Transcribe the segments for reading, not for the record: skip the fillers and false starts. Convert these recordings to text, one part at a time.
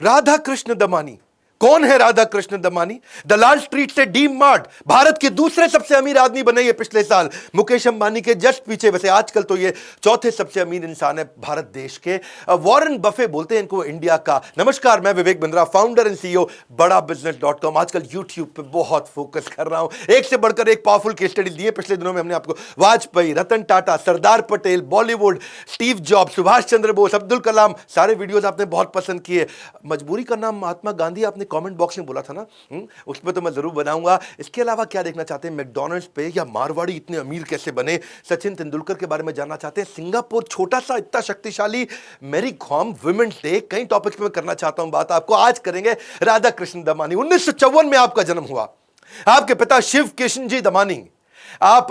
राधा कृष्ण दमानी। कौन है राधा कृष्ण दमानी? दलाल स्ट्रीट से डी मार्ट भारत के दूसरे सबसे अमीर आदमी बने ये पिछले साल, मुकेश अंबानी के जस्ट पीछे। वैसे आजकल तो ये चौथे सबसे अमीर इंसान है भारत देश के। वॉरेन बफे बोलते हैं इनको इंडिया का। नमस्कार, मैं Vivek Bindra, founder and CEO बड़ा बिजनेस.com। आजकल यूट्यूब पे बहुत फोकस कर रहा हूं, एक से बढ़कर एक पावरफुल केस स्टडी दिए पिछले दिनों में हमने आपको। वाजपेयी, रतन टाटा, सरदार पटेल, बॉलीवुड, स्टीव जॉब, सुभाष चंद्र बोस, अब्दुल कलाम, सारे वीडियोस आपने बहुत पसंद किए। मजबूरी का नाम महात्मा गांधी आपने कमेंट बॉक्स में बोला था ना, उसमें तो मैं जरूर बनाऊंगा। इसके अलावा क्या देखना चाहते हैं? मैकडॉनल्ड्स पे या मारवाड़ी इतने अमीर कैसे बने? सचिन तेंदुलकर के बारे में जानना चाहते हैं? सिंगापुर छोटा सा इतना शक्तिशाली? मैरी कॉम, वुमेन्स डे, कई टॉपिक्स पे मैं करना चाहता हूं बात। आपको आज करेंगे राधा कृष्ण दमानी। 1954 में आपका जन्म हुआ। आपके पिता शिव किशन जी दमानी, आप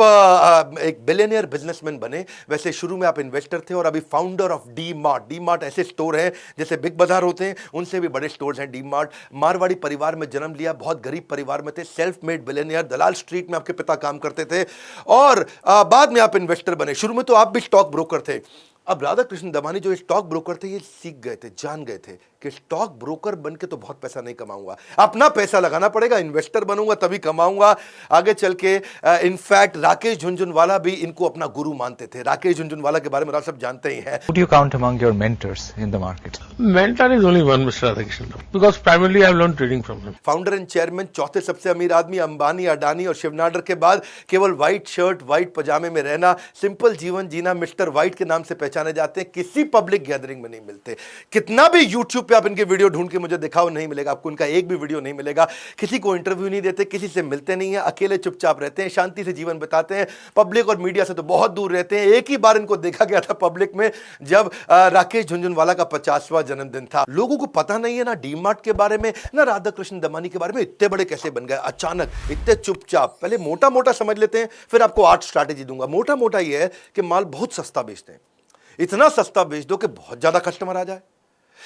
एक बिलियनियर बिजनेसमैन बने। वैसे शुरू में आप इन्वेस्टर थे और अभी founder of D mart. D mart ऐसे स्टोर हैं जैसे बिग बाजार होते हैं, उनसे भी बड़े स्टोर्स हैं डी मार्ट। मारवाड़ी परिवार में जन्म लिया, बहुत गरीब परिवार में थे, सेल्फ मेड बिलियनियर। दलाल स्ट्रीट में आपके पिता काम करते थे और बाद में आप इन्वेस्टर बने। शुरू में तो आप भी स्टॉक ब्रोकर थे। अब राधा कृष्ण दमानी जो स्टॉक ब्रोकर थे, ये सीख गए थे, जान गए थे कि स्टॉक ब्रोकर बन के तो बहुत पैसा नहीं कमाऊंगा, अपना पैसा लगाना पड़ेगा, इन्वेस्टर बनूंगा तभी कमाऊंगा आगे चल के। इनफैक्ट राकेश झुनझुनवाला भी इनको अपना गुरु मानते थे। राकेश झुनझुनवाला के बारे में आप सब जानते ही हैं। Who do you count among your mentors in the market? Mentor is only one, Mr. Radhakrishnan, because primarily I have learned trading from him. Founder and chairman, चौथे सबसे अमीर आदमी, अंबानी, अडानी और शिवनाडर के बाद केवल व्हाइट शर्ट, व्हाइट पजामे में रहना, सिंपल जीवन जीना, मिस्टर व्हाइट के नाम से पहचाने जाते हैं। किसी पब्लिक गैदरिंग में नहीं मिलते। कितना भी यूट्यूब पे आप इनके वीडियो ढूंढ के मुझे दिखाओ, नहीं मिलेगा आपको, इनका एक भी वीडियो नहीं मिलेगा। किसी को इंटरव्यू नहीं देते, किसी से मिलते नहीं है, अकेले चुपचाप रहते हैं, शांति से जीवन बिताते हैं, पब्लिक और मीडिया से तो बहुत दूर रहते हैं। एक ही बार इनको देखा गया था पब्लिक में, जब राकेश झुनझुनवाला का 50वां जन्मदिन था। लोगों को पता नहीं है ना डी मार्ट के बारे में, ना राधा कृष्ण दमानी के बारे में। इतने बड़े कैसे बन गए अचानक, इतने चुपचाप? पहले मोटा मोटा समझ लेते हैं, फिर आपको आर्ट स्ट्रैटेजी दूंगा। मोटा मोटा यह है कि माल बहुत सस्ता बेचते हैं। इतना सस्ता बेच दो कि बहुत ज्यादा कस्टमर आ जाए,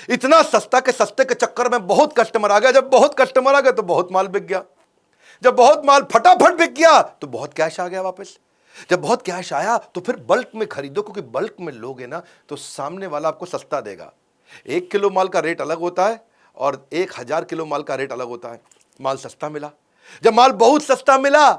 इतना सस्ता कि सस्ते के चक्कर में बहुत कस्टमर आ गया। जब बहुत कस्टमर आ गए तो बहुत माल बिक गया। जब बहुत माल फटाफट बिक गया तो बहुत कैश आ गया वापस। जब बहुत कैश आया तो फिर बल्क में खरीदो, क्योंकि बल्क में लोगे ना तो सामने वाला आपको सस्ता देगा। 1 किलो माल का रेट अलग होता है और 1000 किलो माल का रेट अलग होता है। माल सस्ता मिला, जब माल बहुत सस्ता मिला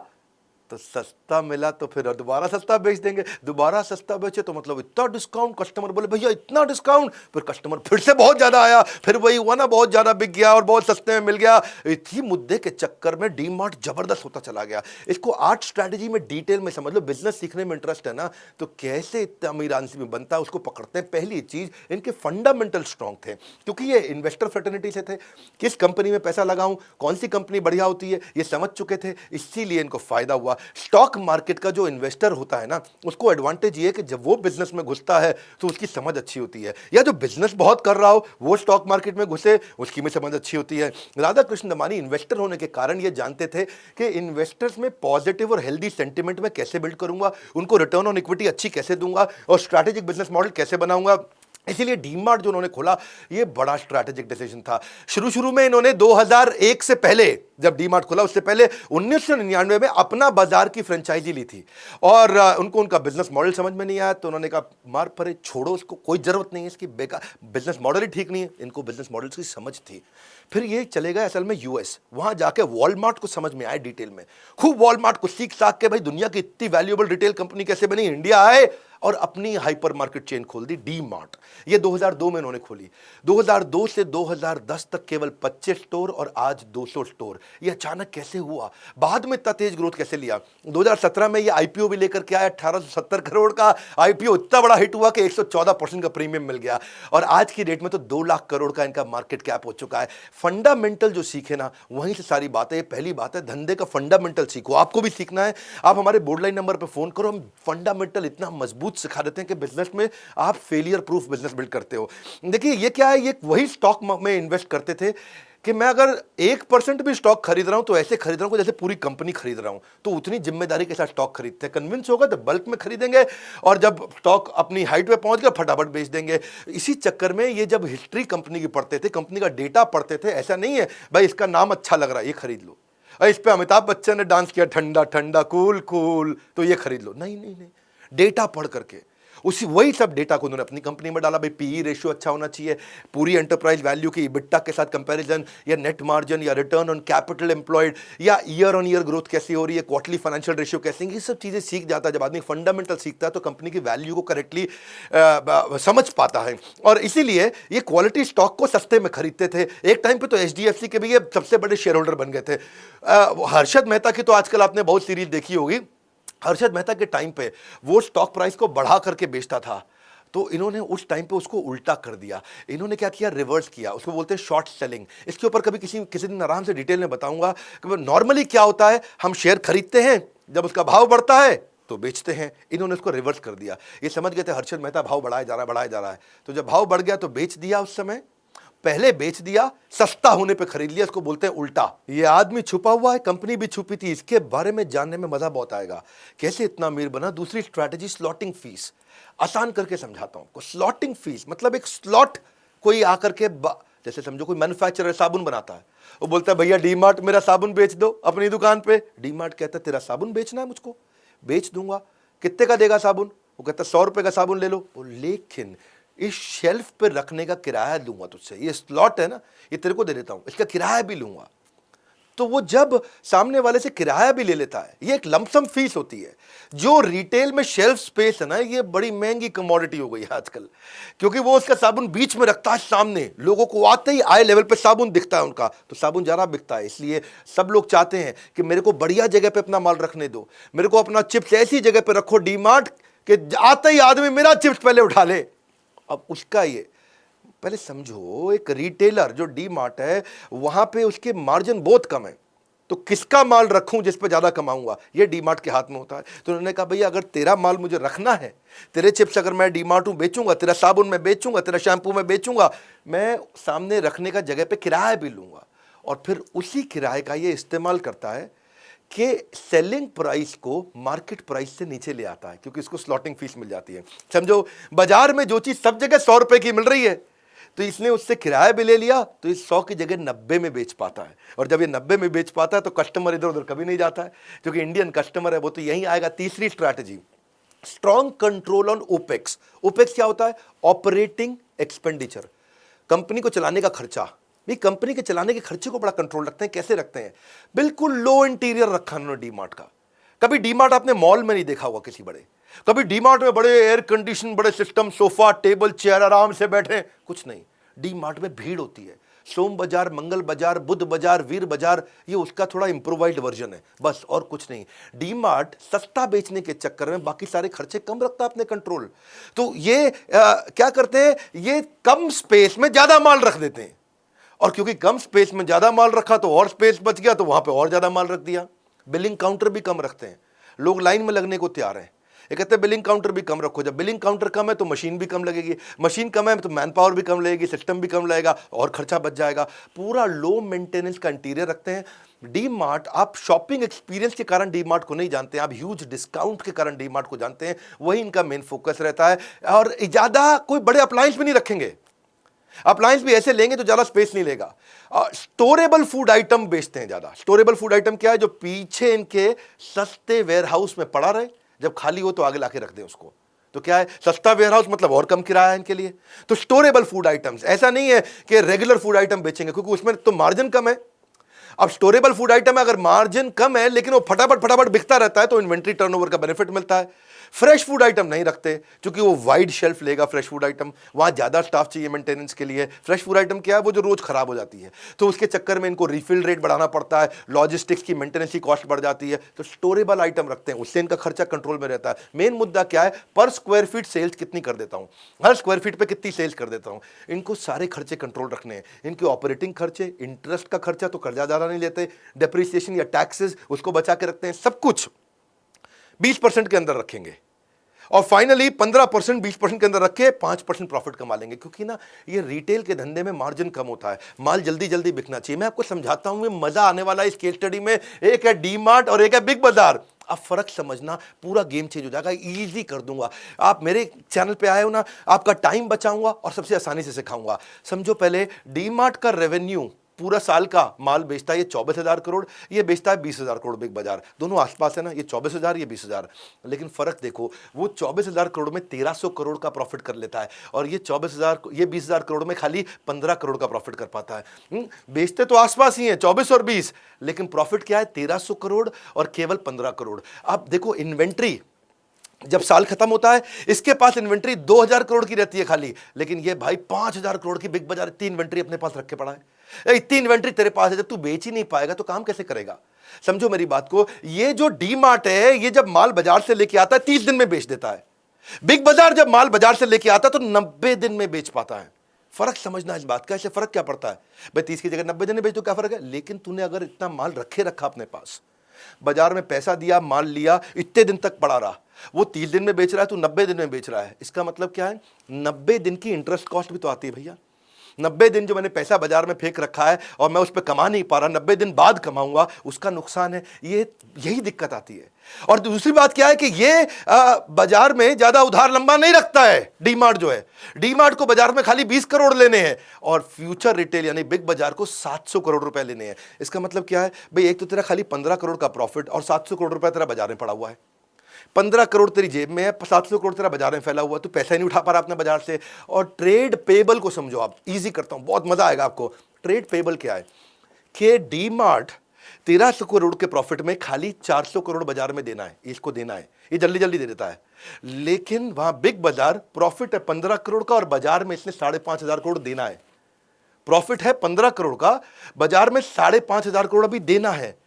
तो सस्ता मिला तो फिर दोबारा सस्ता बेच देंगे। दोबारा सस्ता बेचे तो मतलब इतना डिस्काउंट, कस्टमर बोले भैया इतना डिस्काउंट, फिर कस्टमर फिर से बहुत ज्यादा आया, फिर वही हुआ ना, बहुत ज्यादा बिक गया और बहुत सस्ते में मिल गया। इसी मुद्दे के चक्कर में डी मार्ट जबरदस्त होता चला गया। इसको आर्ट स्ट्रैटेजी में डिटेल में समझ लो। बिजनेस सीखने में इंटरेस्ट है ना, तो कैसे इतना अमीर आदमी बनता है उसको पकड़ते हैं। पहली चीज, इनके फंडामेंटल स्ट्रॉन्ग थे, क्योंकि ये इन्वेस्टर फ्रेटर्निटी से थे। किस कंपनी में पैसा लगाऊं, कौन सी कंपनी बढ़िया होती है, ये समझ चुके थे, इसीलिए इनको फायदा हुआ। स्टॉक मार्केट का जो इन्वेस्टर होता है ना, उसको एडवांटेज ये है कि जब वो बिजनेस में घुसता है तो उसकी समझ अच्छी होती है, या जो बिजनेस बहुत कर रहा हो वो स्टॉक मार्केट में घुसे, उसकी में समझ अच्छी होती है। राधा कृष्ण दमानी इन्वेस्टर होने के कारण ये जानते थे कि इन्वेस्टर्स में पॉजिटिव और हेल्दी सेंटिमेंट में कैसे बिल्ड करूंगा, उनको रिटर्न ऑन इक्विटी अच्छी कैसे दूंगा और स्ट्रैटेजिक बिजनेस मॉडल कैसे बनाऊंगा। इसीलिए डी मार्ट जो उन्होंने खोला, ये बड़ा स्ट्रैटेजिक डिसीजन था। शुरू में इन्होंने 2001 से पहले, जब डी मार्ट खोला उससे पहले 1999 में अपना बाजार की फ्रेंचाइजी ली थी और उनको उनका बिजनेस मॉडल समझ में नहीं आया, तो उन्होंने कहा मार परे, छोड़ो उसको, कोई जरूरत नहीं है इसकी, बेकार, बिजनेस मॉडल ही ठीक नहीं है। इनको बिजनेस मॉडल की समझ थी। फिर ये चले गए असल में यूएस, वहां जाके वॉलमार्ट को समझ में आए डिटेल में, खूब वॉलमार्ट को सीख साख के भाई दुनिया की इतनी वैल्यूएबल रिटेल कंपनी कैसे बनी। इंडिया आए और अपनी हाइपर मार्केट चेन खोल दी, डी मार्ट। ये 2002 में उन्होंने खोली। 2002 से 2010 तक केवल 25 स्टोर और आज 200 स्टोर। ये अचानक कैसे हुआ, बाद में इतना तेज ग्रोथ कैसे लिया? 2017 में ये आईपीओ भी लेकर के आया, 1870 करोड़ का आईपीओ, इतना बड़ा हिट हुआ कि 114% का प्रीमियम मिल गया और आज की डेट में तो 2 लाख करोड़ का इनका मार्केट कैप हो चुका है। फंडामेंटल जो सीखे ना, वहीं से सारी बातें। पहली बात है, धंधे का फंडामेंटल सीखो, आपको भी सीखना है। आप हमारे बोर्डलाइन नंबर पर फोन करो, हम फंडामेंटल इतना मजबूत सिखा देते हैं कि बिजनेस में आप फेलियर प्रूफ बिजनेस बिल्ड करते हो। देखिए ये क्या है, ये वही स्टॉक में इन्वेस्ट करते थे कि मैं अगर 1% भी स्टॉक खरीद रहा हूं तो ऐसे खरीद रहा हूं जैसे पूरी कंपनी खरीद रहा हूं, तो उतनी जिम्मेदारी के साथ स्टॉक खरीदते हैं। कन्विंस होगा तो बल्क में खरीदेंगे और जब स्टॉक अपनी हाइट पे पहुंच गया फटाफट बेच देंगे। इसी चक्कर में ये जब हिस्ट्री कंपनी की पढ़ते थे, कंपनी का डेटा पढ़ते थे, ऐसा नहीं है भाई इसका नाम अच्छा लग रहा है ये खरीद लो, इस पे अमिताभ बच्चन ने डांस किया ठंडा ठंडा कूल कूल तो ये खरीद लो, नहीं नहीं नहीं, डेटा पढ़ करके। उसी वही सब डेटा को उन्होंने अपनी कंपनी में डाला। भाई पीई रेशियो अच्छा होना चाहिए, पूरी एंटरप्राइज वैल्यू की इबिट्टा के साथ कंपैरिजन, या नेट मार्जिन, या रिटर्न ऑन कैपिटल एम्प्लॉयड, या ईयर ऑन ईयर ग्रोथ कैसी हो रही है, क्वार्टरली फाइनेंशियल रेशियो कैसे, ये सब चीज़ें सीख जाता है। जब आदमी फंडामेंटल सीखता है तो कंपनी की वैल्यू को करेक्टली समझ पाता है। और इसीलिए ये क्वालिटी स्टॉक को सस्ते में खरीदते थे। एक टाइम पे तो एचडीएफसी के भी ये सबसे बड़े शेयर होल्डर बन गए थे। हर्षद मेहता की तो आजकल आपने बहुत सीरीज देखी होगी। हर्षद मेहता के टाइम पे वो स्टॉक प्राइस को बढ़ा करके बेचता था, तो इन्होंने उस टाइम पे उसको उल्टा कर दिया। इन्होंने क्या किया, रिवर्स किया। उसको बोलते हैं शॉर्ट सेलिंग। इसके ऊपर कभी किसी दिन आराम से डिटेल में बताऊंगा कि नॉर्मली क्या होता है। हम शेयर खरीदते हैं, जब उसका भाव बढ़ता है तो बेचते हैं। इन्होंने उसको रिवर्स कर दिया। ये समझ गए थे हर्षद मेहता भाव बढ़ाया जा रहा है, तो जब भाव बढ़ गया तो बेच दिया। उस समय पहले बेच दिया, सस्ता होने पे खरीद लिया। इसको बोलते हैं उल्टा। ये आदमी छुपा हुआ है, कंपनी भी छुपी थी। इसके बारे में जानने में मजा बहुत आएगा, कैसे इतना अमीर बना। दूसरी स्ट्रैटेजी स्लॉटिंग फीस। आसान करके समझाता हूं। स्लॉटिंग फीस मतलब एक स्लॉट कोई आकर के जैसे समझो कोई मैन्युफैक्चरर साबुन बनाता है, वो बोलता है भैया डीमार्ट मेरा साबुन बेच दो अपनी दुकान पे। डीमार्ट कहता है तेरा साबुन बेचना है, मुझको बेच दूंगा। कितने का देगा साबुन? वो कहता है 100 रुपए का साबुन ले लो। लेकिन इस शेल्फ पे रखने का किराया लूंगा तुझसे, ये स्लॉट है ना, ये तेरे को दे देता हूं, इसका किराया भी लूंगा। तो वो जब सामने वाले से किराया भी ले लेता है, ये एक लमसम फीस होती है। जो रिटेल में शेल्फ स्पेस है ना, ये बड़ी महंगी कमोडिटी हो गई है आजकल, क्योंकि वो उसका साबुन बीच में रखता है सामने। लोगों को आते ही आई लेवल पे साबुन दिखता है उनका, तो साबुन ज्यादा बिकता है। इसलिए सब लोग चाहते हैं कि मेरे को बढ़िया जगह पे अपना माल रखने दो, मेरे को अपना चिप्स ऐसी जगह पे रखो डीमार्ट के आते ही आदमी मेरा चिप्स पहले उठा ले। अब उसका ये पहले समझो, एक रिटेलर जो डी मार्ट है वहां पे उसके मार्जिन बहुत कम है, तो किसका माल रखूं जिस पे ज्यादा कमाऊंगा, ये डी मार्ट के हाथ में होता है। तो उन्होंने कहा भैया अगर तेरा माल मुझे रखना है, तेरे चिप्स अगर मैं डी मार्ट बेचूंगा, तेरा साबुन में बेचूंगा, तेरा शैम्पू में बेचूंगा, मैं सामने रखने का जगह पे किराया भी लूंगा। और फिर उसी किराए का ये इस्तेमाल करता है कि सेलिंग प्राइस को मार्केट प्राइस से नीचे ले आता है, क्योंकि इसको स्लॉटिंग फीस मिल जाती है। समझो बाजार में जो चीज सब जगह 100 रुपए की मिल रही है, तो इसने उससे किराया भी ले लिया, तो इस 100 की जगह 90 में बेच पाता है। और जब ये 90 में बेच पाता है तो कस्टमर इधर उधर कभी नहीं जाता है, क्योंकि इंडियन कस्टमर है वो तो यहीं आएगा। तीसरी strategy, strong control on opex. Opex क्या होता है? ऑपरेटिंग एक्सपेंडिचर, कंपनी को चलाने का खर्चा। भी कंपनी के चलाने के खर्चे को बड़ा कंट्रोल रखते हैं। कैसे रखते हैं? बिल्कुल लो इंटीरियर रखा उन्होंने डीमार्ट का। कभी डीमार्ट आपने मॉल में नहीं देखा होगा किसी बड़े, कभी डीमार्ट में बड़े एयर कंडीशन, बड़े सिस्टम, सोफा टेबल चेयर आराम से बैठे, कुछ नहीं। डीमार्ट में भीड़ होती है। सोम बाजार, मंगल बाजार, बुध बाजार, वीर बाजार, ये उसका थोड़ा इंप्रोवाइज्ड वर्जन है, बस और कुछ नहीं। डीमार्ट सस्ता बेचने के चक्कर में बाकी सारे खर्चे कम रखता है अपने कंट्रोल। तो ये क्या करते हैं, ये कम स्पेस में ज्यादा माल रख देते हैं। और क्योंकि कम स्पेस में ज्यादा माल रखा तो और स्पेस बच गया, तो वहां पे और ज्यादा माल रख दिया। बिलिंग काउंटर भी कम रखते हैं, लोग लाइन में लगने को तैयार हैं। ये कहते हैं बिलिंग काउंटर भी कम रखो। जब बिलिंग काउंटर कम है तो मशीन भी कम लगेगी, मशीन कम है तो मैन पावर भी कम लगेगी, सिस्टम भी कम लगेगा और खर्चा बच जाएगा। पूरा लो मेंटेनेंस का इंटीरियर रखते हैं। डी मार्ट, आप शॉपिंग एक्सपीरियंस के कारण डी मार्ट को नहीं जानते, आप ह्यूज डिस्काउंट के कारण डी मार्ट को जानते हैं। वही इनका मेन फोकस रहता है। और ज्यादा कोई बड़े अप्लायंस भी नहीं रखेंगे, अप्लायंस भी ऐसे लेंगे तो ज्यादा स्पेस नहीं लेगा। स्टोरेबल फूड आइटम बेचते हैं ज्यादा। स्टोरेबल फूड आइटम क्या है? जो पीछे इनके सस्ते वेयरहाउस में पड़ा रहे, जब खाली हो तो आगे लाके रख दें उसको। तो क्या है, सस्ता वेयरहाउस मतलब और कम किराया है इनके लिए। तो स्टोरेबल फूड आइटम्स, ऐसा नहीं है कि रेगुलर फूड आइटम बेचेंगे, क्योंकि उसमें तो मार्जिन कम है। अब स्टोरेबल फूड आइटम है, अगर मार्जिन कम है लेकिन वो फटाफट बिकता रहता है, तो इन्वेंट्री टर्नओवर का बेनिफिट मिलता है। फ्रेश फूड आइटम नहीं रखते, क्योंकि वो वाइड शेल्फ लेगा फ्रेश फूड आइटम, वहां ज्यादा स्टाफ चाहिए मेंटेनेंस के लिए। फ्रेश फूड आइटम क्या है? वो जो रोज खराब हो जाती है, तो उसके चक्कर में इनको रिफिल रेट बढ़ाना पड़ता है, लॉजिस्टिक्स की मेंटेनेंस की कॉस्ट बढ़ जाती है। तो स्टोरेबल आइटम रखते हैं, उससे इनका खर्चा कंट्रोल में रहता है। मेन मुद्दा क्या है? पर स्क्वायर फीट सेल्स कितनी कर देता हूं, हर स्क्वायर फीट पे कितनी सेल्स कर देता हूं। इनको सारे खर्चे कंट्रोल रखने हैं। इनके ऑपरेटिंग खर्चे, इंटरेस्ट का खर्चा तो कर्जा ज्यादा नहीं लेते, डेप्रिसिएशन या टैक्सेस उसको बचा के रखते हैं। सब कुछ 20% के अंदर रखेंगे, और फाइनली 15% 20% के अंदर रख के 5% प्रॉफिट कमा लेंगे। क्योंकि ना ये रिटेल के धंधे में मार्जिन कम होता है, माल जल्दी जल्दी बिकना चाहिए। मैं आपको समझाता हूं, मजा आने वाला है इस केस स्टडी में। एक है डी मार्ट और एक है बिग बाजार। अब फर्क समझना, पूरा गेम चेंज हो जाएगा। इजी कर दूंगा। आप मेरे चैनल पे आए हो ना, आपका टाइम बचाऊंगा और सबसे आसानी से सिखाऊंगा। समझो, पहले डी मार्ट का रेवेन्यू पूरा साल का माल बेचता है ये 24,000 करोड़, ये बेचता है 20,000 करोड़ बिग बाजार, दोनों आसपास है ना, ये 24,000 ये 20,000, लेकिन फर्क देखो, वो 24,000 करोड़ में 1300 करोड़ का प्रॉफिट कर लेता है और ये 20,000 करोड़ में खाली 15 करोड़ का प्रॉफिट कर पाता है। बेचते तो आसपास ही है 24 और 20, लेकिन प्रॉफिट क्या है 1300 करोड़ और केवल 15 करोड़। अब देखो इन्वेंट्री जब साल खत्म होता है इसके पास इन्वेंट्री 2000 करोड़ की रहती है खाली, लेकिन ये भाई 5000 करोड़ की बिग बाजार इतनी इन्वेंट्री अपने पास रख के पड़ा है। इतनी इन्वेंट्री तेरे पास है, जब तू बेच ही नहीं पाएगा तो काम कैसे करेगा? समझो मेरी बात को, ये जो डी मार्ट है ये जब माल बाजार से लेके आता है 30 दिन में बेच देता है। बिग बाजार जब माल बाजार से लेके आता है तो 90 दिन में बेच पाता है। फर्क समझना इस बात का, इससे फर्क क्या पड़ता है भाई, 30 की जगह 90 दिन में बेच तो क्या फर्क है? लेकिन तूने अगर इतना माल रखा अपने पास, बाजार में पैसा दिया, माल लिया, इतने दिन तक पड़ा रहा, वो 30 दिन में बेच रहा है, तू 90 दिन में बेच रहा है, इसका मतलब क्या है? 90 दिन की इंटरेस्ट कॉस्ट भी तो आती है भैया। 90 दिन जो मैंने पैसा बाजार में फेंक रखा है और मैं उस पर कमा नहीं पा रहा, 90 दिन बाद कमाऊंगा, उसका नुकसान है। यही दिक्कत आती है। और दूसरी बात क्या है कि ये बाजार में ज्यादा उधार लंबा नहीं रखता है। डी मार्ट जो है, डी मार्ट को बाजार में खाली 20 करोड़ लेने हैं और फ्यूचर रिटेल यानी बिग बाजार को 700 करोड़ रुपए लेने हैं। इसका मतलब क्या है भाई, एक तो तेरा खाली 15 करोड़ का प्रॉफिट और 700 करोड़ रुपए तेरा बाजार में पड़ा हुआ है। 15 करोड़ तेरी जेब में है, 700 करोड़ तेरा बाजार में फैला हुआ, तो पैसा ही नहीं उठा पा रहा अपने बाजार से। और ट्रेड पेबल को समझो आप, इजी करता हूं, बहुत मजा आएगा आपको। ट्रेड पेबल क्या है कि डी मार्ट 1300 करोड़ के प्रॉफिट में खाली 400 करोड़ बाजार में देना है, इसको देना है, ये जल्दी जल्दी दे देता है। लेकिन वहां बिग बाजार प्रॉफिट है 15 करोड़ का और बाजार में इसने 5,500 करोड़ देना है। प्रॉफिट है 15 करोड़ का, बाजार में 5,500 करोड़ अभी देना है।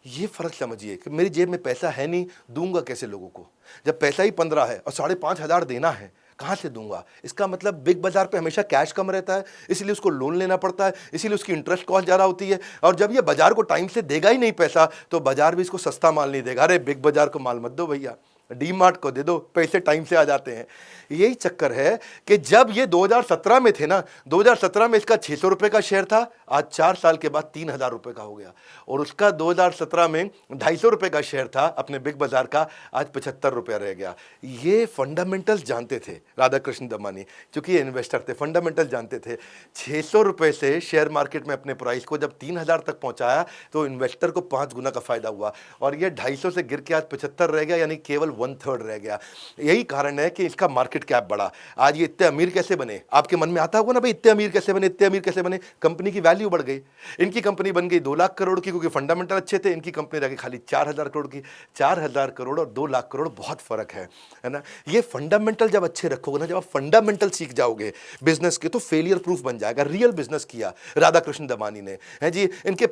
ये फर्क समझिए कि मेरी जेब में पैसा है नहीं, दूंगा कैसे लोगों को? जब पैसा ही 15 है और 5,500 देना है, कहां से दूंगा? इसका मतलब बिग बाजार पे हमेशा कैश कम रहता है, इसलिए उसको लोन लेना पड़ता है, इसीलिए उसकी इंटरेस्ट कॉस्ट ज्यादा होती है। और जब ये बाजार को टाइम से देगा ही नहीं पैसा, तो बाजार भी इसको सस्ता माल नहीं देगा। अरे बिग बाजार को माल मत दो भैया, डी मार्ट को दे दो, पैसे टाइम से आ जाते हैं। यही चक्कर है कि जब ये 2017 में थे ना, 2017 में इसका 600 रुपए का शेयर था, आज 4 साल के बाद 3,000 रुपए का हो गया। और उसका 2017 में 250 रुपए का शेयर था अपने बिग बाजार का, आज 75 रुपया रह गया। ये फंडामेंटल्स जानते थे राधाकृष्ण दमानी, क्योंकि ये इन्वेस्टर थे, फंडामेंटल जानते थे। 600 रुपए से शेयर मार्केट में अपने प्राइस को जब 3,000 तक पहुंचाया तो इन्वेस्टर को 5 गुना का फायदा हुआ। और ये 250 से गिर के आज 75 रह गया, यानी केवल 1/3 रह गया। यही कारण है कि इसका मार्केट कैप बढ़ा। आज ये इतने अमीर कैसे बने? आपके मन में आता होगा ना भाई, इतने अमीर कैसे बने, इतने अमीर कैसे बने? कंपनी की वैल्यू बढ़ गई। इनकी कंपनी बन गई 2 लाख करोड़ की, क्योंकि फंडामेंटल अच्छे थे। इनकी कंपनी रह गई खाली 4,000 करोड़ की। 4,000 करोड़ और 2 लाख करोड़ बहुत फर्क है ना? ये फंडामेंटल जब अच्छे रखोगे ना, जब आप फंडामेंटल सीख जाओगे बिजनेस के, तो फेलियर प्रूफ बन जाएगा। रियल बिजनेस किया राधाकृष्ण दमानी ने, है जी। इनके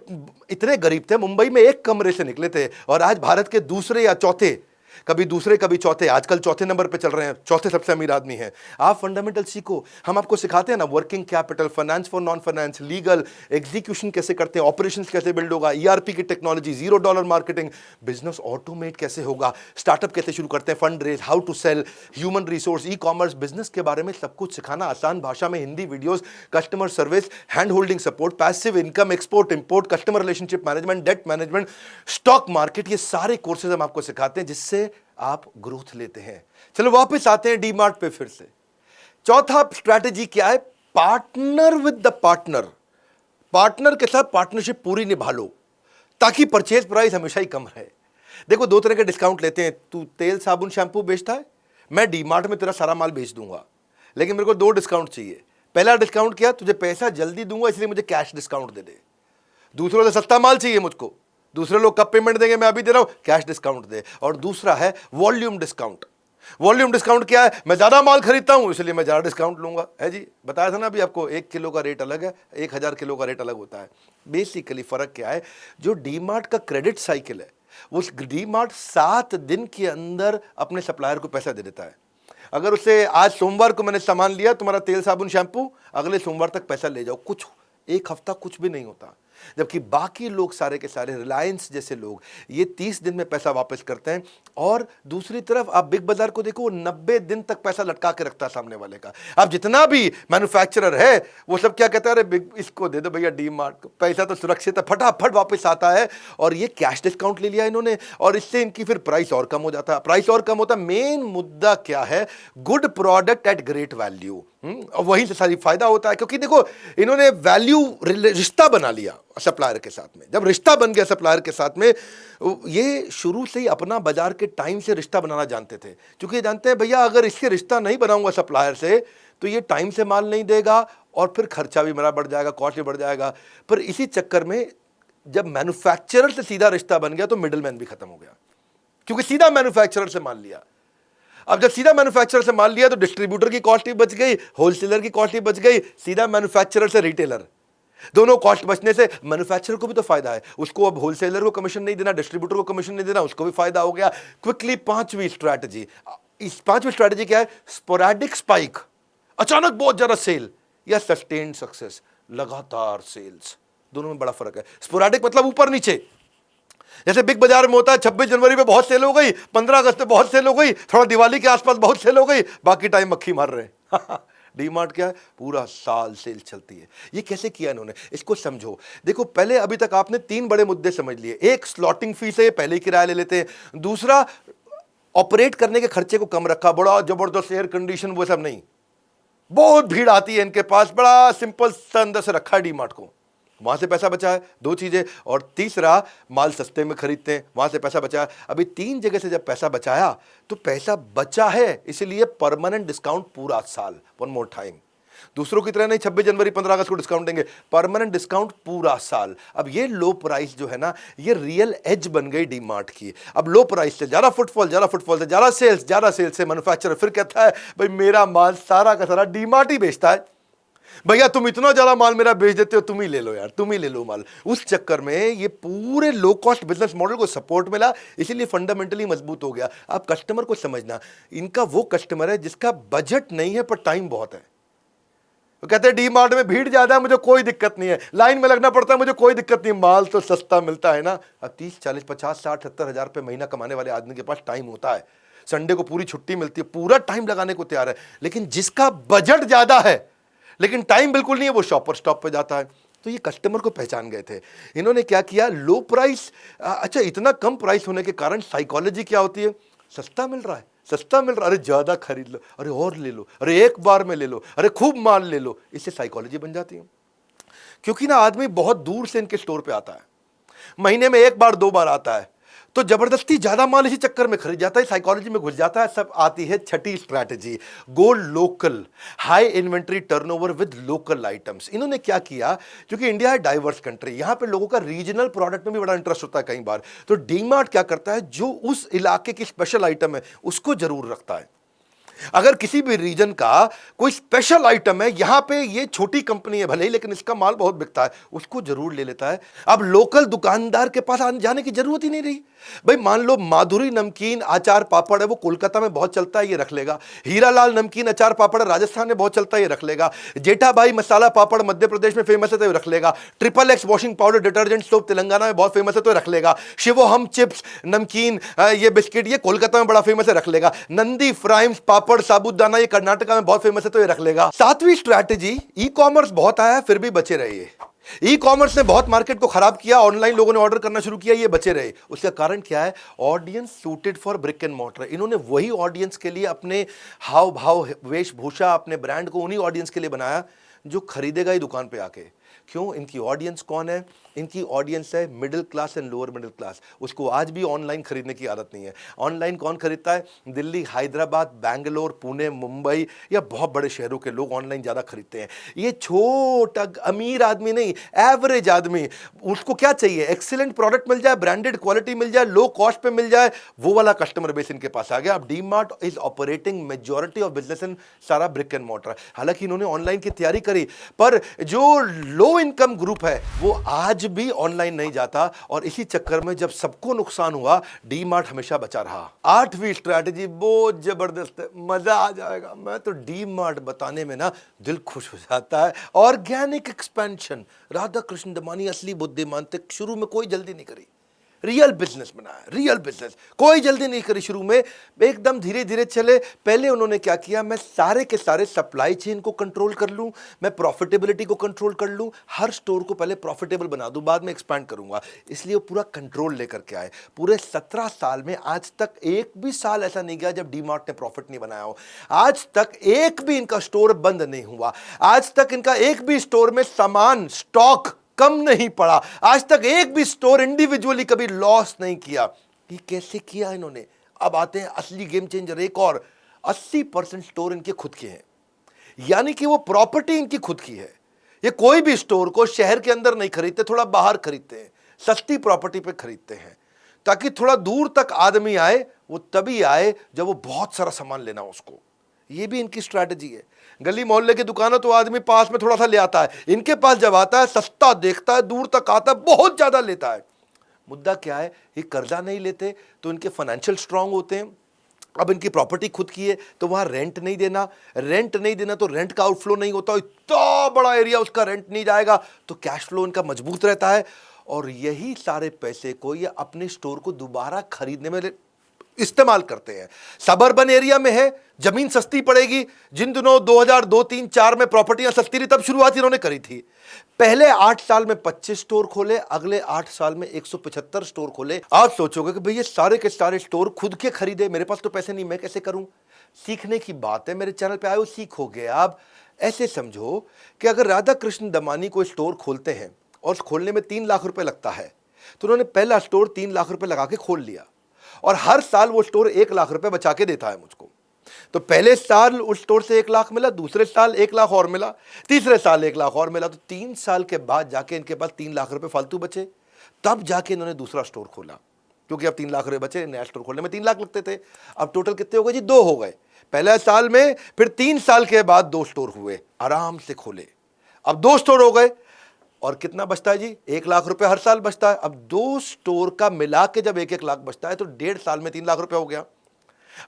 इतने गरीब थे, मुंबई में एक कमरे से निकले थे और आज भारत के दूसरे या चौथे, कभी दूसरे कभी चौथे, आजकल चौथे नंबर पे चल रहे हैं, चौथे सबसे अमीर आदमी हैं। आप फंडामेंटल सीखो, हम आपको सिखाते हैं ना, working capital, finance for non finance, legal, execution कैसे करते हैं, ऑपरेशंस कैसे बिल्ड होगा, ईआरपी की टेक्नोलॉजी, $0 मार्केटिंग, बिजनेस ऑटोमेट कैसे होगा, स्टार्टअप कैसे शुरू करते हैं, fund raise, how to sell, human resource, e commerce, business के बारे में सब कुछ सिखाना, आसान भाषा में, Hindi videos, customer service, hand holding support, passive income, export import, customer relationship management, debt management, stock market, ये सारे कोर्सेज हम आपको सिखाते हैं जिससे आप ग्रोथ लेते हैं। चलो वापस आते हैं डी मार्ट पे फिर से। चौथा स्ट्रैटेजी क्या है? Partner with the partner. Partner के साथ पार्टनरशिप पूरी निभा लो ताकि परचेज प्राइस हमेशा ही कम रहे। देखो 2 तरह के डिस्काउंट लेते हैं। तू तेल साबुन शैम्पू बेचता है, मैं डी मार्ट में तेरा सारा माल बेच दूंगा, लेकिन मेरे को 2 डिस्काउंट चाहिए। पहला डिस्काउंट क्या? तुझे पैसा जल्दी दूंगा इसलिए मुझे कैश डिस्काउंट दे दे। दूसरों से सस्ता माल चाहिए मुझको, दूसरे लोग कब पेमेंट देंगे मैं अभी दे रहा हूं, कैश डिस्काउंट दे। और दूसरा है वॉल्यूम डिस्काउंट। वॉल्यूम डिस्काउंट क्या है? मैं ज्यादा माल खरीदता हूं इसलिए मैं ज्यादा डिस्काउंट लूंगा, है जी। बताया था ना अभी आपको, 1 किलो का रेट अलग है, 1,000 किलो का रेट अलग होता है। बेसिकली फर्क क्या है? जो डी मार्ट का क्रेडिट साइकिल है, वो डी मार्ट 7 दिन के अंदर अपने सप्लायर को पैसा दे देता है। अगर उसे आज सोमवार को मैंने सामान लिया, तुम्हारा तेल साबुन शैम्पू, अगले सोमवार तक पैसा ले जाओ, कुछ 1 हफ्ता कुछ भी नहीं होता। जबकि बाकी लोग सारे के सारे, रिलायंस जैसे लोग, ये 30 दिन में पैसा वापस करते हैं। और दूसरी तरफ आप बिग बाजार को देखो, 90 दिन तक पैसा लटका के रखता है सामने वाले का। अब जितना भी मैन्युफैक्चरर है वो सब क्या कहता है, अरे इसको दे दो भैया डी मार्ट को, पैसा तो सुरक्षित है, फटाफट वापस आता है। और ये कैश डिस्काउंट ले लिया इन्होंने और इससे इनकी फिर प्राइस और कम हो जाता है। प्राइस और कम होता है, मेन मुद्दा क्या है, good product at great value. और वहीं से सारी फायदा होता है, क्योंकि देखो इन्होंने वैल्यू रिश्ता बना लिया सप्लायर के साथ में। जब रिश्ता बन गया सप्लायर के साथ में, ये शुरू से ही अपना बाजार के टाइम से रिश्ता बनाना जानते थे, क्योंकि जानते हैं भैया अगर इससे रिश्ता नहीं बनाऊंगा सप्लायर से तो ये टाइम से माल नहीं देगा और फिर खर्चा भी मेरा बढ़ जाएगा, कॉस्ट भी बढ़ जाएगा। पर इसी चक्कर में जब मैन्युफैक्चरर से सीधा रिश्ता बन गया तो मिडलमैन भी खत्म हो गया, क्योंकि सीधा मैन्युफैक्चरर से मान लिया। अब जब सीधा मैन्युफैक्चरर से मान लिया तो डिस्ट्रीब्यूटर की कॉस्ट भी बच गई, होलसेलर की कॉस्ट भी बच गई, सीधा मैन्युफैक्चरर से रिटेलर, दोनों कॉस्ट बचने से मैन्युफैक्चरर को भी तो फायदा है। उसको अब होलसेलर को कमीशन नहीं देना, डिस्ट्रीब्यूटर को कमीशन नहीं देना, उसको भी फायदा हो गया। क्विकली पांचवी स्ट्रैटेजी, इस पांचवी स्ट्रैटेजी क्या है, स्पोरैडिक स्पाइक, अचानक बहुत ज्यादा सेल, या सस्टेन्ड सक्सेस, लगातार सेल्स। दोनों में बड़ा फर्क है। स्पोरैडिक मतलब ऊपर नीचे, जैसे बिग बाजार में होता है 26 जनवरी पे बहुत सेल हो गई, 15 अगस्त पे बहुत सेल हो गई, थोड़ा दिवाली के आसपास बहुत सेल हो गई, बाकी टाइम मक्खी मार रहे हैं। डी मार्ट क्या है, पूरा साल सेल चलती है। ये कैसे किया इन्होंने, इसको समझो। देखो पहले अभी तक आपने 3 बड़े मुद्दे समझ लिए। एक, स्लॉटिंग फीस है, पहले ही किराया ले लेते हैं। दूसरा, ऑपरेट करने के खर्चे को कम रखा, बड़ा जबरदस्त एयर कंडीशन वो सब नहीं, बहुत भीड़ आती है इनके पास, बड़ा सिंपल सा अंदर से रखा है डी मार्ट को, वहां से पैसा बचा है। 2 चीजें। और तीसरा, माल सस्ते में खरीदते हैं, वहां से पैसा बचा है। अभी 3 जगह से जब पैसा बचाया तो पैसा बचा है, इसलिए परमानेंट डिस्काउंट पूरा साल। वन मोर टाइम, दूसरों की तरह नहीं 26 जनवरी 15 अगस्त को डिस्काउंट देंगे, परमानेंट डिस्काउंट पूरा साल। अब ये लो प्राइस जो है ना, ये रियल एज बन गई डी मार्ट की। अब लो प्राइस से ज्यादा फुटफॉल, ज्यादा फुटफॉल से ज्यादा सेल्स से मैन्युफैक्चरर फिर कहता है भाई मेरा माल सारा का सारा डी मार्ट ही बेचता है, भैया तुम इतना ज्यादा माल मेरा बेच देते हो, तुम ही ले लो यार, तुम ही ले लो माल। उस चक्कर में ये पूरे लो कॉस्ट बिजनेस मॉडल को सपोर्ट मिला, इसीलिए फंडामेंटली मजबूत हो गया। आप कस्टमर को समझना, इनका वो कस्टमर है जिसका बजट नहीं है पर टाइम बहुत है। वो कहते हैं डी मार्ट में भीड़ ज्यादा है, मुझे कोई दिक्कत नहीं है, लाइन में लगना पड़ता है, मुझे कोई दिक्कत नहीं, माल तो सस्ता मिलता है ना। अब 30, 40, 50, 60, 70 हजार रुपये महीना कमाने वाले आदमी के पास टाइम होता है, संडे को पूरी छुट्टी मिलती है, पूरा टाइम लगाने को तैयार है। लेकिन जिसका बजट ज्यादा है लेकिन टाइम बिल्कुल नहीं है, वो शॉपर स्टॉप पे जाता है। तो ये कस्टमर को पहचान गए थे। इन्होंने क्या किया, लो प्राइस, अच्छा इतना कम प्राइस होने के कारण साइकोलॉजी क्या होती है, सस्ता मिल रहा है, सस्ता मिल रहा है, अरे ज्यादा खरीद लो, अरे और ले लो, अरे एक बार में ले लो, अरे खूब माल ले लो। इससे साइकोलॉजी बन जाती है। क्योंकि ना आदमी बहुत दूर से इनके स्टोर पे आता है, महीने में 1 बार 2 बार आता है, तो जबरदस्ती ज्यादा माल इसी चक्कर में खरीद जाता है, साइकोलॉजी में घुस जाता है। सब आती है छठी strategy, go local, high inventory turnover with local items. इन्होंने क्या किया, क्योंकि इंडिया है डाइवर्स कंट्री, यहां पे लोगों का रीजनल प्रोडक्ट में भी बड़ा इंटरेस्ट होता है कई बार। तो डीमार्ट क्या करता है, जो उस इलाके की स्पेशल आइटम है उसको जरूर रखता है। अगर किसी भी रीजन का कोई स्पेशल आइटम है, यहां पे ये छोटी कंपनी है भले ही, लेकिन इसका माल बहुत बिकता है, उसको जरूर ले लेता है। अब लोकल दुकानदार के पास आने जाने की जरूरत ही नहीं रही। भाई मान लो माधुरी नमकीन अचार पापड़ है, वो कोलकाता में बहुत चलता है, ये रख लेगा। हीरालाल नमकीन अचार पापड़ राजस्थान में बहुत चलता है, ये रख लेगा। जेठाबाई मसाला पापड़ मध्य प्रदेश में फेमस है, तो ये रख लेगा। XXX washing powder detergent soap Telangana में बहुत फेमस है, तो रख लेगा। शिवोहम चिप्स नमकीन ये बिस्किट ये कोलकाता में बड़ा फेमस है, रख लेगा। नंदी फ्राइम्स पापड़ साबुदाना ये कर्नाटका में बहुत फेमस है, तो ये रख लेगा। 7वीं स्ट्रैटेजी, ई कॉमर्स बहुत आया फिर भी बचे रहिए। ई कॉमर्स ने बहुत मार्केट को खराब किया, ऑनलाइन लोगों ने ऑर्डर करना शुरू किया, ये बचे रहे। उसका कारण क्या है, audience suited for brick and mortar. इन्होंने वही ऑडियंस के लिए अपने हाव भाव वेशभूषा, अपने ब्रांड को उन्हीं ऑडियंस के लिए बनाया जो खरीदेगा ही दुकान पे आके। क्यों, इनकी ऑडियंस कौन है, इनकी ऑडियंस है middle class and lower middle class. उसको आज भी ऑनलाइन खरीदने की आदत नहीं है। ऑनलाइन कौन खरीदता है, दिल्ली, हैदराबाद, बैंगलोर, पुणे, मुंबई या बहुत बड़े शहरों के लोग ऑनलाइन ज़्यादा खरीदते हैं। ये छोटा अमीर आदमी नहीं, एवरेज आदमी, उसको क्या चाहिए, एक्सीलेंट प्रोडक्ट मिल जाए, ब्रांडेड क्वालिटी मिल जाए, लो कॉस्ट पे मिल जाए, वो वाला कस्टमर बेस इनके पास आ गया। अब D mart is operating majority of business in सारा ब्रिक एंड मॉर्टर। हालांकि इन्होंने ऑनलाइन की तैयारी करी, पर जो लो इनकम ग्रुप है वो आज भी ऑनलाइन नहीं जाता, और इसी चक्कर में जब सबको नुकसान हुआ, डी मार्ट हमेशा बचा रहा। 8वीं स्ट्रैटेजी बहुत जबरदस्त है, मजा आ जाएगा। मैं तो डी मार्ट बताने में ना दिल खुश हो जाता है। ऑर्गेनिक एक्सपेंशन, राधा कृष्ण दमानी असली बुद्धिमान थे, शुरू में कोई जल्दी नहीं करी, रियल बिजनेस बनाया, रियल बिजनेस। कोई जल्दी नहीं करी शुरू में, एकदम धीरे धीरे चले। पहले उन्होंने क्या किया, मैं सारे के सारे सप्लाई चेन को कंट्रोल कर लूं, मैं प्रॉफिटेबिलिटी को कंट्रोल कर लूं, हर स्टोर को पहले प्रॉफिटेबल बना दूं, बाद में एक्सपैंड करूंगा। इसलिए वो पूरा कंट्रोल लेकर के आए। पूरे 17 साल में आज तक एक भी साल ऐसा नहीं गया जब डीमार्ट ने प्रॉफिट नहीं बनाया हो। आज तक एक भी इनका स्टोर बंद नहीं हुआ। आज तक इनका एक भी स्टोर में सामान स्टॉक कम नहीं पड़ा। आज तक एक भी स्टोर इंडिविजुअली कभी लॉस नहीं किया। ये कैसे किया इन्होंने? अब आते हैं असली गेम चेंजर। एक और 80% स्टोर इनके खुद के हैं, यानी कि वो प्रॉपर्टी इनकी खुद की है। ये कोई भी स्टोर को शहर के अंदर नहीं खरीदते, थोड़ा बाहर खरीदते हैं, सस्ती प्रॉपर्टी पे खरीदते हैं, ताकि थोड़ा दूर तक आदमी आए। वो तभी आए जब वो बहुत सारा सामान लेना हो उसको। ये भी इनकी स्ट्रैटेजी है। गली मोहल्ले की दुकान तो आदमी पास में थोड़ा सा ले आता है, इनके पास जब आता है सस्ता देखता है, दूर तक आता है, बहुत ज्यादा लेता है। मुद्दा क्या है, ये कर्जा नहीं लेते तो इनके फाइनेंशियल स्ट्रांग होते हैं। अब इनकी प्रॉपर्टी खुद की है तो वहां रेंट नहीं देना, रेंट नहीं देना तो रेंट का आउटफ्लो नहीं होता। इतना बड़ा एरिया उसका रेंट नहीं जाएगा तो कैश फ्लो इनका मजबूत रहता है। और यही सारे पैसे को ये अपने स्टोर को दोबारा खरीदने में इस्तेमाल करते हैं। सबर्बन एरिया में है, जमीन सस्ती पड़ेगी। जिन दिनों 2002, 3, 4 में प्रॉपर्टियां सस्ती रही, तब शुरुआत इन्होंने करी थी। पहले 8 साल में 25 स्टोर खोले, अगले 8 साल में 175 स्टोर खोले। आप सोचोगे कि भाई ये सारे के सारे स्टोर खुद के खरीदे, मेरे पास तो पैसे नहीं, मैं कैसे करूं? सीखने की बात है, मेरे चैनल पे आए हो, सीखोगे आप। ऐसे समझो कि अगर राधा कृष्ण दमानी कोई स्टोर खोलते हैं और खोलने में 3 लाख रुपए लगता है, तो उन्होंने पहला स्टोर 3 लाख रुपए लगा के खोल लिया और हर साल वो स्टोर 1 लाख रुपए बचा के देता है मुझको। तो पहले साल उस स्टोर से 1 लाख मिला, दूसरे साल 1 लाख और मिला, तीसरे साल 1 लाख और मिला, तो 3 साल के बाद जाके इनके पास 3 लाख रुपए फालतू बचे। तब जाके इन्होंने दूसरा स्टोर खोला, क्योंकि अब 3 लाख रुपए बचे। नया स्टोर खोलने में 3 लाख लगते थे। अब टोटल कितने हो गए जी? 2 हो गए पहले साल में, फिर 3 साल के बाद 2 स्टोर हुए, आराम से खोले। अब 2 स्टोर हो गए और कितना बचता है जी? 1 लाख रुपए हर साल बचता है। अब 2 स्टोर का मिला के जब 1-1 लाख बचता है तो 1.5 साल में 3 लाख रुपए हो गया।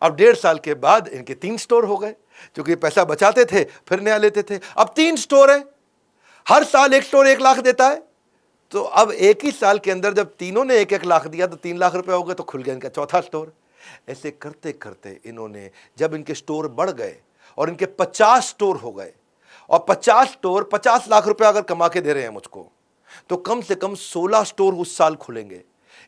अब 1.5 साल के बाद इनके 3 स्टोर हो गए, क्योंकि पैसा बचाते थे फिर नया लेते थे। अब 3 स्टोर है, हर साल एक स्टोर 1 लाख देता है। तो अब एक ही साल के अंदर जब तीनों ने 1-1 लाख दिया तो 3 लाख रुपए हो गए, तो खुल गया इनका चौथा स्टोर। ऐसे करते करते इन्होंने, जब इनके स्टोर बढ़ गए और इनके 50 स्टोर हो गए, और 50 स्टोर 50 लाख रुपए अगर कमा के दे रहे हैं मुझको, तो कम से कम 16 स्टोर उस साल खुलेंगे।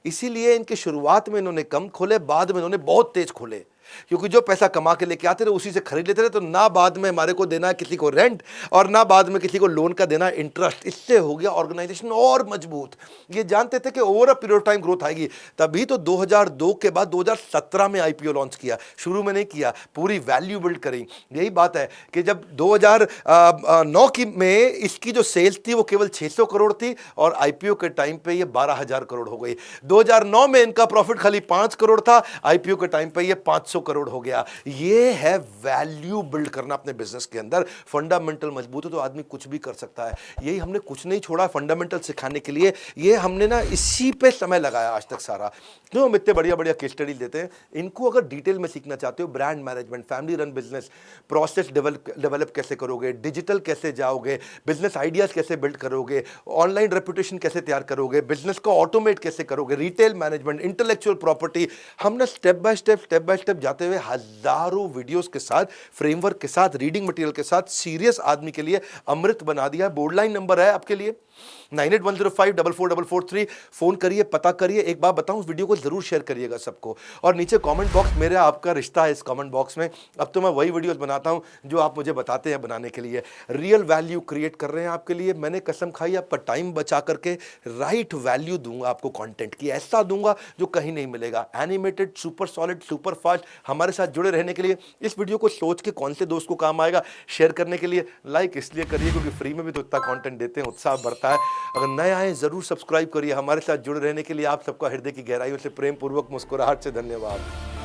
इसीलिए इनके शुरुआत में इन्होंने कम खोले, बाद में इन्होंने बहुत तेज खोले, क्योंकि जो पैसा कमा के लेके आते थे उसी से खरीद लेते थे। तो ना बाद में हमारे को देना है किसी को रेंट, और ना बाद में किसी को लोन का देना इंटरेस्ट। इससे हो गया ऑर्गेनाइजेशन और मजबूत। ये जानते थे कि over a period of time growth आएगी, तभी तो 2002 के बाद 2017 में आईपीओ लॉन्च किया। शुरू में नहीं किया, पूरी वैल्यू बिल्ड करी। यही बात है कि जब 2009 की में इसकी जो सेल्स थी वो केवल 600 करोड़ थी, और आईपीओ के टाइम पे ये 12,000 करोड़ हो गई। 2009 में इनका प्रॉफिट खाली 5 करोड़ था, आईपीओ के टाइम पे ये 500 करोड़ हो गया। ये है वैल्यू बिल्ड करना अपने बिजनेस के अंदर। फंडामेंटल मजबूत है तो आदमी कुछ भी कर सकता है। यही हमने कुछ नहीं छोड़ा फंडामेंटल सिखाने के लिए। ये हमने ना इसी पे समय लगाया आज तक सारा। क्यों हम इतने बढ़िया बढ़िया केस स्टडी देते हैं। इनको अगर डिटेल में सीखना चाहते हो, brand management, family run business, process develop कैसे करोगे, डिजिटल कैसे जाओगे, बिजनेस आइडियाज कैसे बिल्ड करोगे, ऑनलाइन रेपुटेशन कैसे तैयार करोगे, बिजनेस को ऑटोमेट कैसे करोगे, रिटेल मैनेजमेंट, इंटेलेक्चुअल प्रॉपर्टी, हमने स्टेप बाय स्टेप जाते हुए हजारों वीडियोस के साथ, फ्रेमवर्क के साथ, रीडिंग मटेरियल के साथ सीरियस आदमी के लिए अमृत बना दिया। बोर्ड लाइन नंबर है आपके लिए 9810544443। फोन करिए, पता करिए। एक बात बताऊं, इस वीडियो को जरूर शेयर करिएगा सबको, और नीचे कमेंट बॉक्स, मेरा आपका रिश्ता है इस कमेंट बॉक्स में। अब तो मैं वही वीडियोस बनाता हूं जो आप मुझे बताते हैं बनाने के लिए। रियल वैल्यू क्रिएट कर रहे हैं आपके लिए। मैंने कसम खाई आपका टाइम बचा करके राइट वैल्यू दूंगा आपको, कंटेंट की ऐसा दूंगा जो कहीं नहीं मिलेगा। Animated, super solid, super fast. हमारे साथ जुड़े रहने के लिए, इस वीडियो को सोच के कौन से दोस्त को काम आएगा शेयर करने के लिए लाइक इसलिए करिए क्योंकि फ्री में भी तो इतना कंटेंट देते हैं, उत्साह बढ़ता है। अगर नए आए जरूर सब्सक्राइब करिए। हमारे साथ जुड़े रहने के लिए आप सबका हृदय की गहराइयों से प्रेम पूर्वक मुस्कुराहट से धन्यवाद।